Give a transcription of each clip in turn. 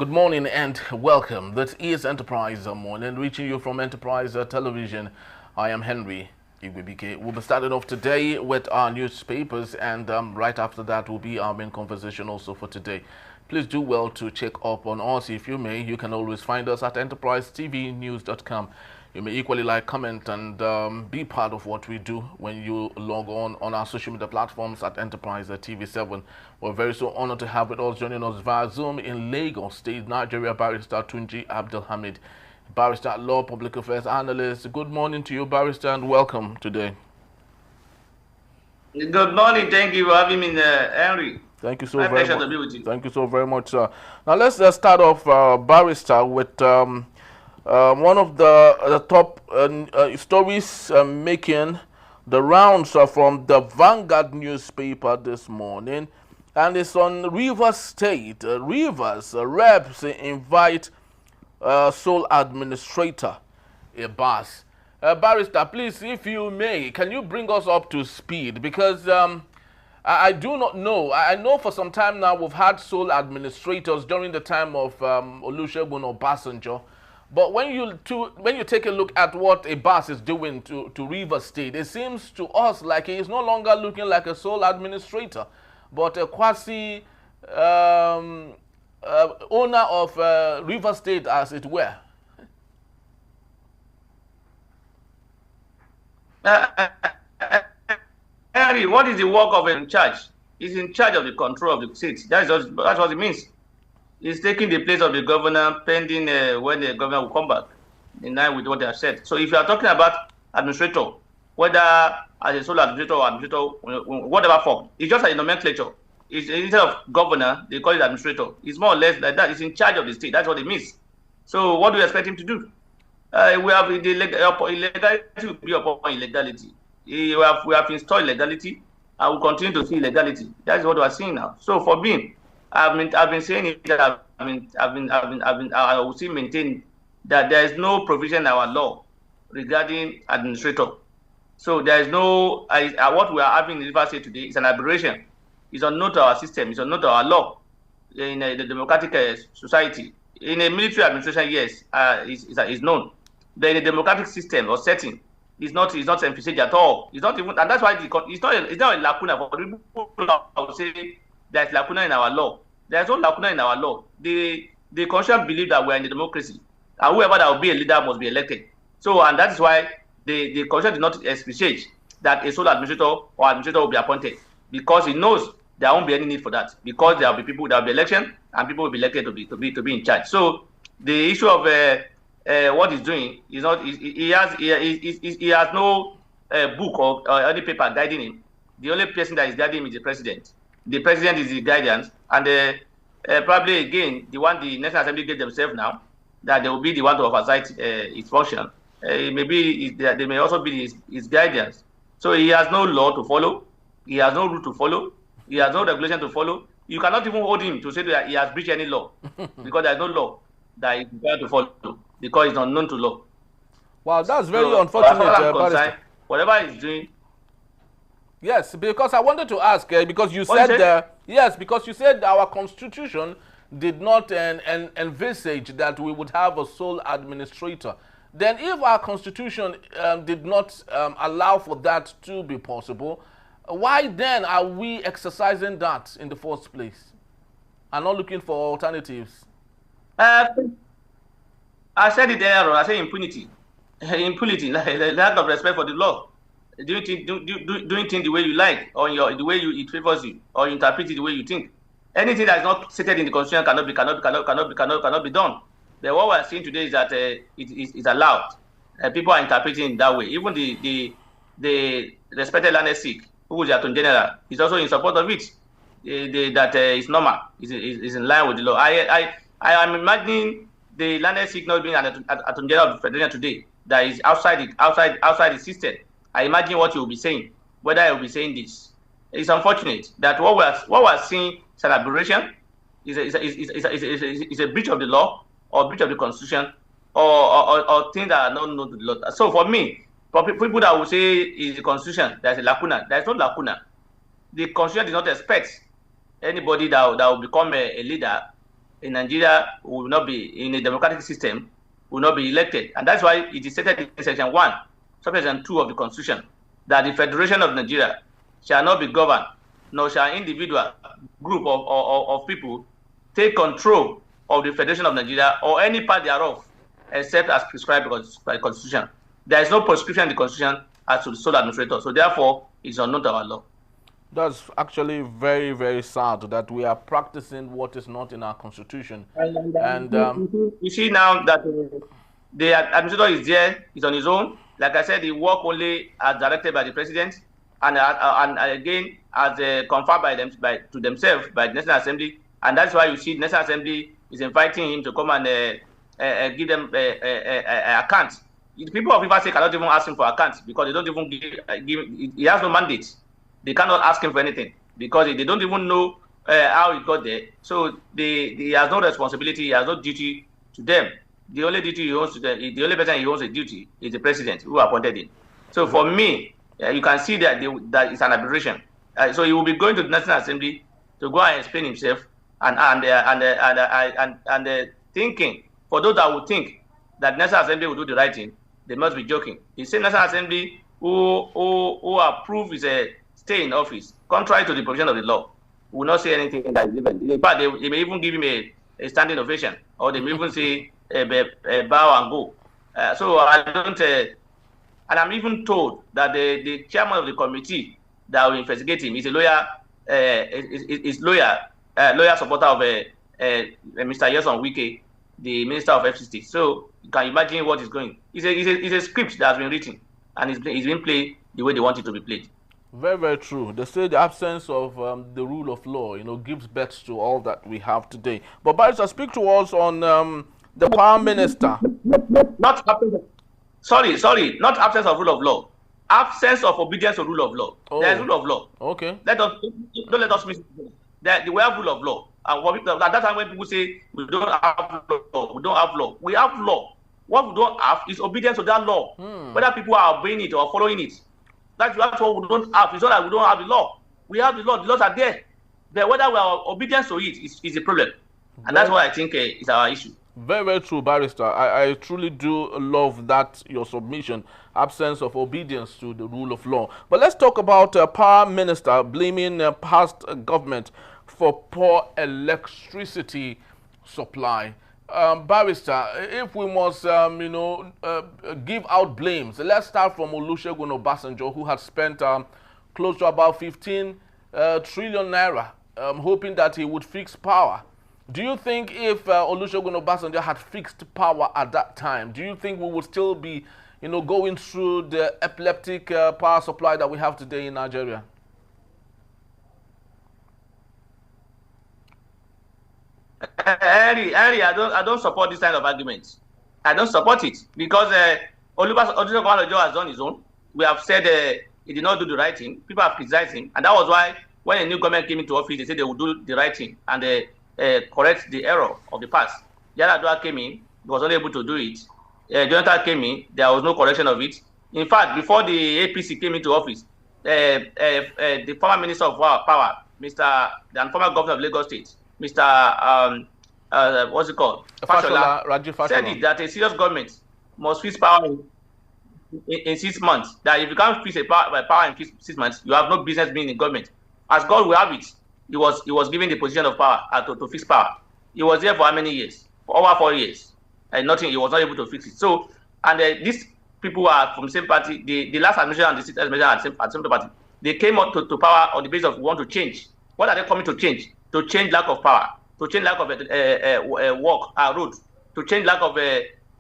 Good morning and welcome. That is Enterprise Morning, reaching you from Enterprise Television. I am Henry Igwebike. We'll be starting off today with our newspapers, and right after that will be our main conversation also for today. Please do well to check up on us if you may. You can always find us at enterprisetvnews.com. You may equally like, comment, and be part of what we do when you log on our social media platforms at Enterprise TV7. We're very so honored to have with us, joining us via Zoom in Lagos State, Nigeria, Barrister Tunji Abdulhamid, Barrister at Law, Public Affairs Analyst. Good morning to you, Barrister, and welcome today. Good morning. Thank you for having me, Henry. Thank you so My very pleasure much. to be with you. Thank you so very much, sir. Now let's start off, Barrister, with one of the top stories making the rounds from the Vanguard newspaper this morning, and it's on Rivers State. Rivers reps invite sole administrator Abbas. Barrister, please, if you may, can you bring us up to speed? Because I do not know. I know for some time now we've had sole administrators during the time of Olusegun Obasanjo. But when you take a look at what Abbas is doing to Rivers State, it seems to us like he is no longer looking like a sole administrator, but a quasi owner of Rivers State, as it were. Henry, what is the work of in charge? He's in charge of the control of the state. That's what it means. He's taking the place of the governor pending when the governor will come back, in line with what they have said. So if you are talking about administrator, whether as a sole administrator or administrator, whatever form, it's just a nomenclature. It's, instead of governor, they call it administrator. It's more or less like that. He's in charge of the state. That's what it means. So what do you expect him to do? We have the illegality will be upon illegality. We have installed legality, and we continue to see legality. That's what we are seeing now. So for me, I've been saying it that I will still maintain that there is no provision in our law regarding administrator. So there is no what we are having in Rivers State today is an aberration. It's unknown to our system. It's unknown to our law in the democratic society. In a military administration, yes, is known. But in a democratic system or setting, it's not envisaged at all. It's not even, and that's why it's not a lacuna for people who would say there's lacuna in our law. There's no lacuna in our law. The constitution believe that we're in a democracy, and whoever that will be a leader must be elected. So, and that is why the constitution did not envisage that a sole administrator or administrator will be appointed, because it knows there won't be any need for that, because there will be people, there will be election, and people will be elected to be in charge. So, the issue of what he's doing is not. He has no book or any paper guiding him. The only person that is guiding him is the president. The president is the guidance, and probably again the National Assembly gave themselves now that they will be the one to oversight its function. Maybe they may also be his guidance. So he has no law to follow. He has no rule to follow. He has no regulation to follow. You cannot even hold him to say that he has breached any law, because there is no law that he's required to follow, because it's unknown to law. Wow, that's very unfortunate. Whatever he's doing. Yes, because I wanted to ask, because you said, yes, because you said our constitution did not envisage that we would have a sole administrator. Then if our constitution did not allow for that to be possible, why then are we exercising that in the first place and not looking for alternatives? I said it earlier. I said impunity. Impunity, lack of respect for the law. Doing things the way you like, or the way it favors you, or you interpret it the way you think. Anything that is not stated in the constitution cannot be done. But what we are seeing today is that it's allowed. People are interpreting it that way. Even the respected landed Sikh, who is the Attorney General, is also in support of it. That is normal. Is in line with the law. I am imagining the landed Sikh not being an Attorney General of the Federation today, that is outside the system. I imagine what you will be saying, whether you will be saying this. It's unfortunate that what we are seeing is an aberration, is a breach of the law, or breach of the constitution, or things that are not known to the law. So for me, for people that will say is the constitution, there's a lacuna. There's no lacuna. The constitution does not expect anybody that will become a leader in Nigeria will not be, in a democratic system, will not be elected. And that's why it is stated in Section 1, Subsection 2 of the Constitution, that the Federation of Nigeria shall not be governed, nor shall individual group of people take control of the Federation of Nigeria or any part thereof, except as prescribed by the Constitution. There is no prescription in the Constitution as to the sole administrator. So therefore, it's unknown to our law. That's actually very, very sad that we are practicing what is not in our Constitution. You see now that the administrator is there, is on his own. Like I said, he work only as directed by the president, and again as confirmed by them to themselves by the National Assembly. And that's why you see the National Assembly is inviting him to come and give them accounts. The people of Rivers State cannot even ask him for accounts because they don't even give he has no mandate. They cannot ask him for anything because they don't even know how he got there. So he has no responsibility, he has no duty to them. The only duty he owns to them, the only person he owns a duty is the president who appointed him. So for me, you can see that that is an aberration. So he will be going to the National Assembly to go and explain himself and thinking, for those that would think that National Assembly will do the right thing, they must be joking. The same National Assembly who approve his stay in office, contrary to the provision of the law, will not say anything that is different. In fact, they may even give him a standing ovation, or they may even say bow and go. So I don't, and I'm even told that the chairman of the committee that will investigate him is a lawyer, lawyer supporter of Mr. Yeson Wike, the Minister of FCT. So you can imagine what is going. It's a script that has been written, and it's been played the way they want it to be played. Very, very true. They say the absence of the rule of law, gives birth to all that we have today. But Barrister, speak to us on the Prime Minister. Not absence. Sorry, not absence of rule of law. Absence of obedience to rule of law. Oh. There is rule of law. Okay. Don't let us miss it. We have rule of law. And at that time when people say we don't have law, we have law. What we don't have is obedience to that law. Whether people are obeying it or following it. That's what we don't have. It's not that we don't have the law. We have the law. The laws are there. But whether we are obedient to it is a problem. And that's what I think is our issue. Very, very true, Barrister. I truly do love that, your submission, absence of obedience to the rule of law. But let's talk about Prime Minister blaming past government for poor electricity supply. Barrister, if we must, give out blames, let's start from Olusegun Obasanjo, who had spent close to about 15 trillion naira, hoping that he would fix power. Do you think if Olusegun Obasanjo had fixed power at that time, do you think we would still be, going through the epileptic power supply that we have today in Nigeria? Henry, I don't support this kind of arguments. I don't support it because Olusegun Obasanjo has done his own. We have said he did not do the right thing. People have criticized him, and that was why when a new government came into office, they said they would do the right thing and correct the error of the past. Yar'Adua came in, he was not able to do it. Jonathan came in, there was no correction of it. In fact, before the APC came into office, the former Minister of Power, the former Governor of Lagos State, Mr. What's it called? Fashola, said it, that a serious government must fix power in 6 months. That if you can't fix power in 6 months, you have no business being in government. As God will have it, he was given the position of power to fix power. He was there for how many years? For over 4 years, and nothing. He was not able to fix it. So, and these people are from the same party. The last administration and the sixth administration at the same party. They came up to power on the basis of want to change. What are they coming to change? To change lack of power, to change lack of road, to change lack of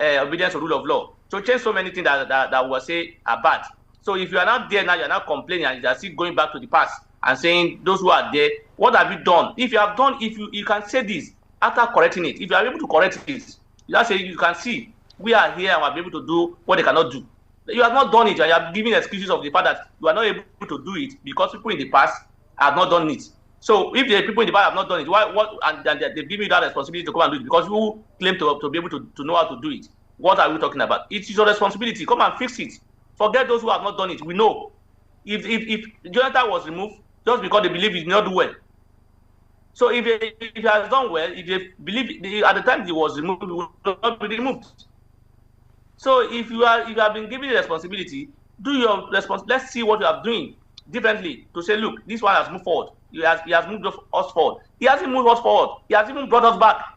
obedience to rule of law, to change so many things that we say are bad. So if you are not there now, you are not complaining and you are still going back to the past and saying those who are there, what have you done? If you have done, if you can say this after correcting it, if you are able to correct it, you can see we are here and we are able to do what they cannot do. You have not done it, and you are giving excuses of the fact that you are not able to do it because people in the past have not done it. So if the people in the past have not done it, and they give you that responsibility to come and do it because you claim to be able to know how to do it, what are we talking about? It is your responsibility. Come and fix it. Forget those who have not done it. We know. If Jonathan was removed just because they believe he did not do well, So if he has done well, if you believe at the time he was removed, he would not be removed. So if you have been given the responsibility, do your let's see what you are doing differently to say, look, this one has moved forward. He has moved us forward. He hasn't moved us forward. He has even brought us back.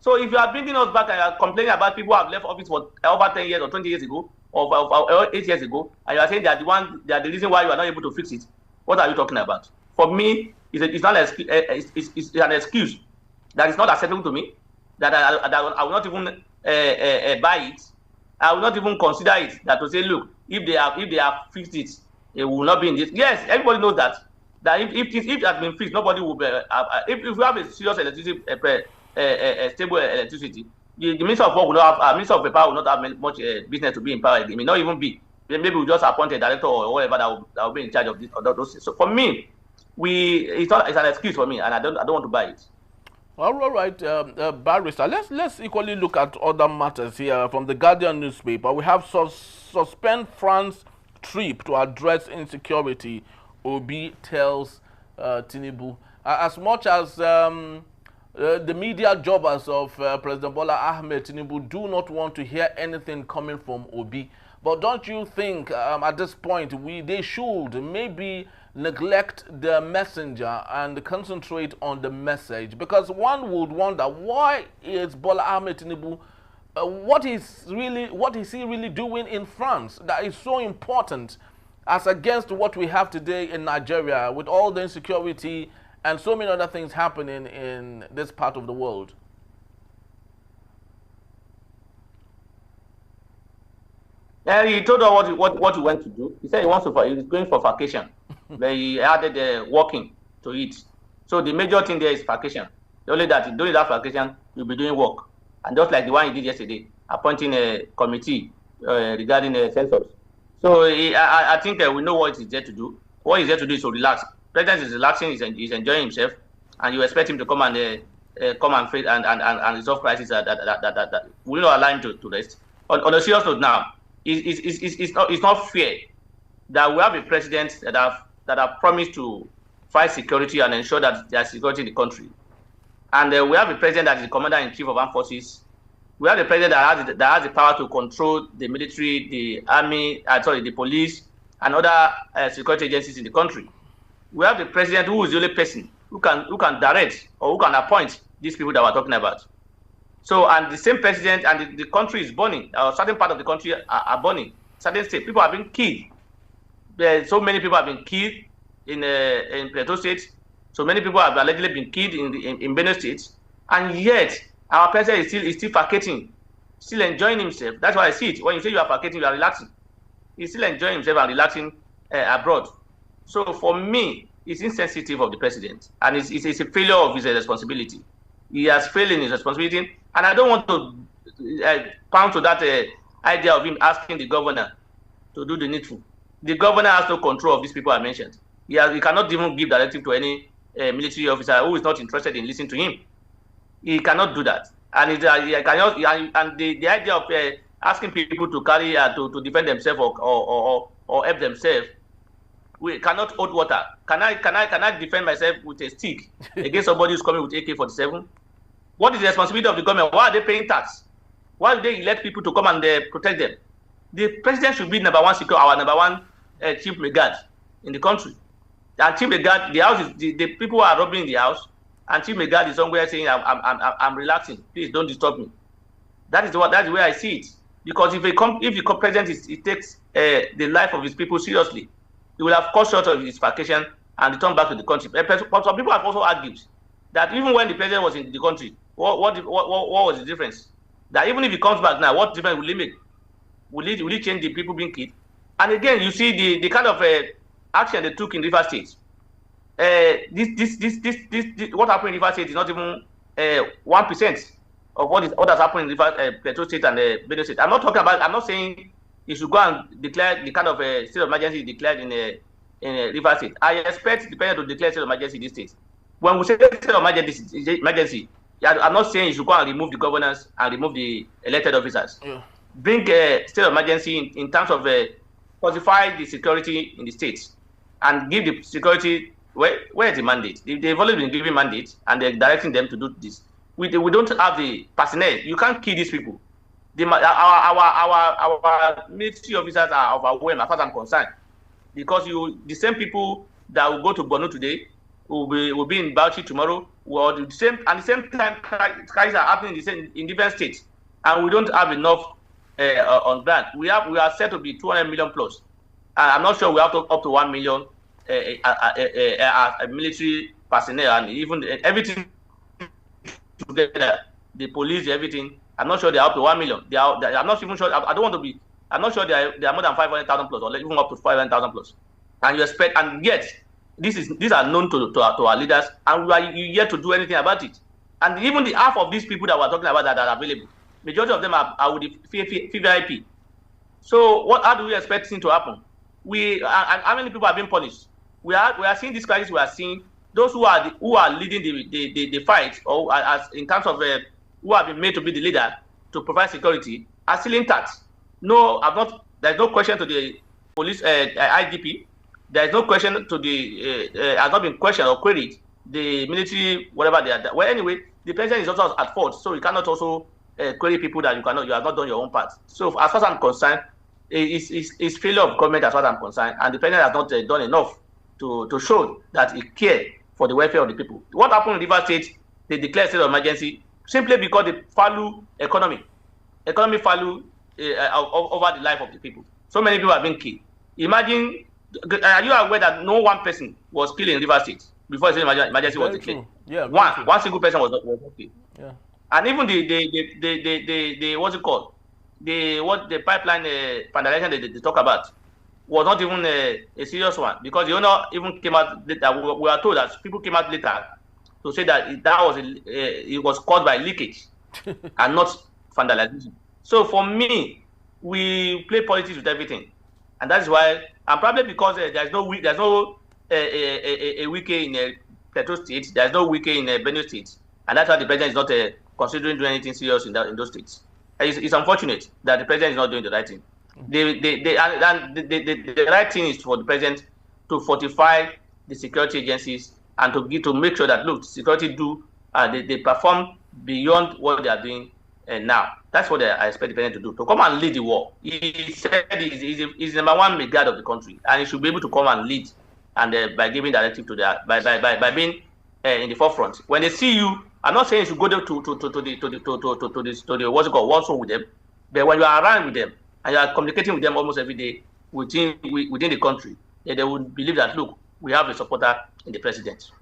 So if you are bringing us back and you are complaining about people who have left office for over 10 years or 20 years ago or 8 years ago, and you are saying they are the reason why you are not able to fix it, what are you talking about? For me, it's an excuse that is not acceptable to me, that I will not even buy it. I will not even consider it, that to say, look, if they have fixed it, it will not be in this. Yes, everybody knows that if it has been fixed, nobody will be, if you have a serious electricity, stable electricity, the Minister of Work will not have, Minister of Power will not have much business to be in power. It may not even be. Maybe we'll just appoint a director or whatever that will be in charge of this or those. So for me, it's an excuse for me, and I don't want to buy it. All right, Barrister. Let's equally look at other matters here from the Guardian newspaper. We have suspend France trip to address insecurity. Obi tells Tinubu. As much as the media jobbers of President Bola Ahmed Tinubu do not want to hear anything coming from Obi, but don't you think at this point they should maybe neglect the messenger and concentrate on the message? Because one would wonder, why is Bola Ahmed Tinubu, what is he really doing in France that is so important as against what we have today in Nigeria with all the insecurity and so many other things happening in this part of the world? Yeah, he told her what he went to do. He said he was going for vacation. But he added working to it. So the major thing there is vacation. Only that during that vacation, you'll be doing work. And just like the one he did yesterday, appointing a committee regarding census. So I think we know what he's there to do. What he's there to do is to relax. President is relaxing, he's enjoying himself, and you expect him to come and face and resolve crises that will not allow him to rest. On a serious note now, it's not fair that we have a president that have promised to fight security and ensure that there's security in the country, and we have a president that is the commander-in-chief of armed forces. We have a president that has the power to control the military, the army, the police, and other security agencies in the country. We have the president who is the only person who can direct or who can appoint these people that we're talking about. So, and the same president, and the country is burning. Certain part of the country are burning. Certain states, people have been killed. So many people have been killed in Plateau State. So many people have allegedly been killed in Benue State, and yet our president is still vacating, still enjoying himself. That's why I see it. When you say you are vacating, you are relaxing. He's still enjoying himself and relaxing abroad. So for me, it's insensitive of the president, and it's a failure of his responsibility. He has failed in his responsibility, and I don't want to pound to that idea of him asking the governor to do the needful. The governor has no control of these people I mentioned. He cannot even give directive to any military officer who is not interested in listening to him. He cannot do that, and the idea of asking people to carry to defend themselves or help themselves. We cannot hold water. Can I defend myself with a stick against somebody who's coming with AK-47? What is the responsibility of the government? Why are they paying tax? Why do they elect people to come and protect them? The president should be our number one chief brigade in the country. And chief brigade, the house is the people are robbing the house, and chief brigade is somewhere saying, "I'm relaxing. Please don't disturb me." That's the way I see it. Because if the president takes the life of his people seriously, he will have cut short of his vacation and return back to the country. But some people have also argued that even when the president was in the country, what was the difference? That even if he comes back now, what difference will he make? Will he change the people being killed? And again, you see the kind of action they took in River State. What happened in River State is not even 1% of what has happened in Plateau State and Benue State. I'm not saying you should go and declare the kind of state of emergency declared in River State. I expect the president to declare state of emergency in this state. When we say state of emergency, I'm not saying you should go and remove the governors and remove the elected officers. Yeah. Bring a state of emergency in terms of fortify the security in the states and give the security Where is the mandate? They've always been giving mandate, and they're directing them to do this. We don't have the personnel. You can't kill these people. Our military officers are overwhelmed as far as I'm concerned, because the same people that will go to Borno today will be in Bauchi tomorrow. Well, the same time crises are happening in different states, and we don't have enough on ground. We are set to be 200 million plus. I'm not sure we have up to 1 million military personnel, and even everything together, the police, everything. I'm not sure they are up to 1 million. I'm not even sure. I don't want to be. I'm not sure they are more than 500,000 plus, or even up to 500,000 plus. And you expect, and yet these are known to our leaders, and we are yet to do anything about it. And even the half of these people that we're talking about that are available, majority of them are with the VIP. So how do we expect things to happen? How many people have been punished? We are seeing this crisis. We are seeing those who are leading the fight, or as in terms of who have been made to be the leader to provide security, are still intact. No, there's no question to the police IGP. There's no question to the has not been questioned or queried the military, whatever they are. Well, anyway, the president is also at fault, so you cannot also query people that you have not done your own part. So as far as I'm concerned, it's failure of government as far as I'm concerned, and the president has not done enough to show that he cares for the welfare of the people. What happened in Rivers State? They declared state of emergency simply because they value economy value over the life of the people. So many people have been killed. Imagine, are you aware that no one person was killed in Rivers State before the emergency was declared? Yeah, one single person was not killed. Yeah. And even the what's it called? The pipeline vandalization they talk about was not even a serious one, because the owner even came out later. We are told that people came out later to say that it was caused by leakage and not vandalization. So for me, we play politics with everything, and that's why, and probably because there's no wiki in Plateau State, there's no wiki in Benue State, and that's why the president is not considering doing anything serious in those states. It's unfortunate that the president is not doing the right thing. The right thing is for the president to fortify the security agencies and to make sure that, look, security they perform beyond what they are doing now. That's what I expect the president to do, to come and lead the war. He said he's number one guard of the country, and he should be able to come and lead, and by giving directive to by being in the forefront. When they see you, I'm not saying you should go there to the what's it called, war zone with them, but when you are around with them and you are communicating with them almost every day within the country, they will believe that, look, we have a supporter in the president.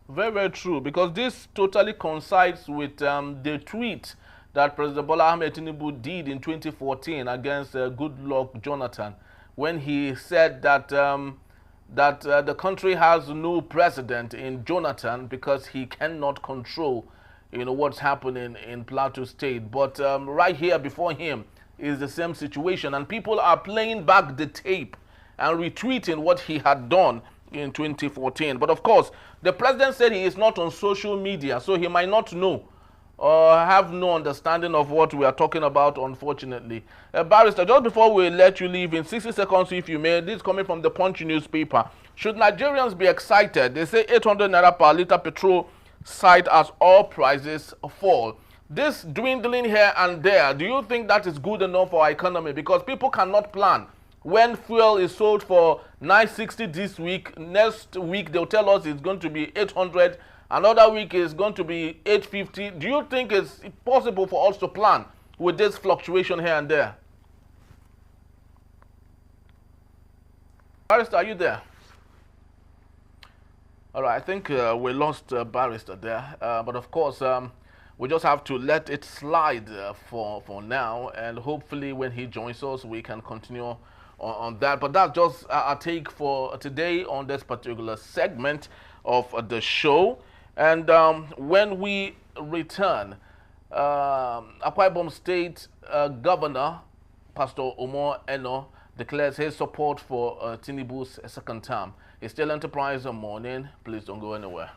Very, very true, because this totally coincides with the tweet that President Bola Ahmed Tinubu did in 2014 against Goodluck Jonathan, when he said that the country has no president in Jonathan because he cannot control, what's happening in Plateau State. But right here before him is the same situation, and people are playing back the tape and retweeting what he had done in 2014. But of course, the president said he is not on social media, so he might not know or have no understanding of what we are talking about, unfortunately. Barrister, just before we let you leave, in 60 seconds, if you may, this is coming from the Punch newspaper. Should Nigerians be excited? They say 800 naira per litre petrol cite as all prices fall. This dwindling here and there, do you think that is good enough for our economy? Because people cannot plan. When fuel is sold for 960 this week, next week they'll tell us it's going to be 800. Another week is going to be 850. Do you think it's possible for us to plan with this fluctuation here and there? Barrister, are you there? All right, I think we lost Barrister there. But of course, we just have to let it slide for now. And hopefully when he joins us, we can continue on that. But that's just our take for today on this particular segment of the show. And when we return, Akwa Ibom State Governor Pastor Omor Eno declares his support for Tinubu's second term. It's still Enterprise Morning. Please don't go anywhere.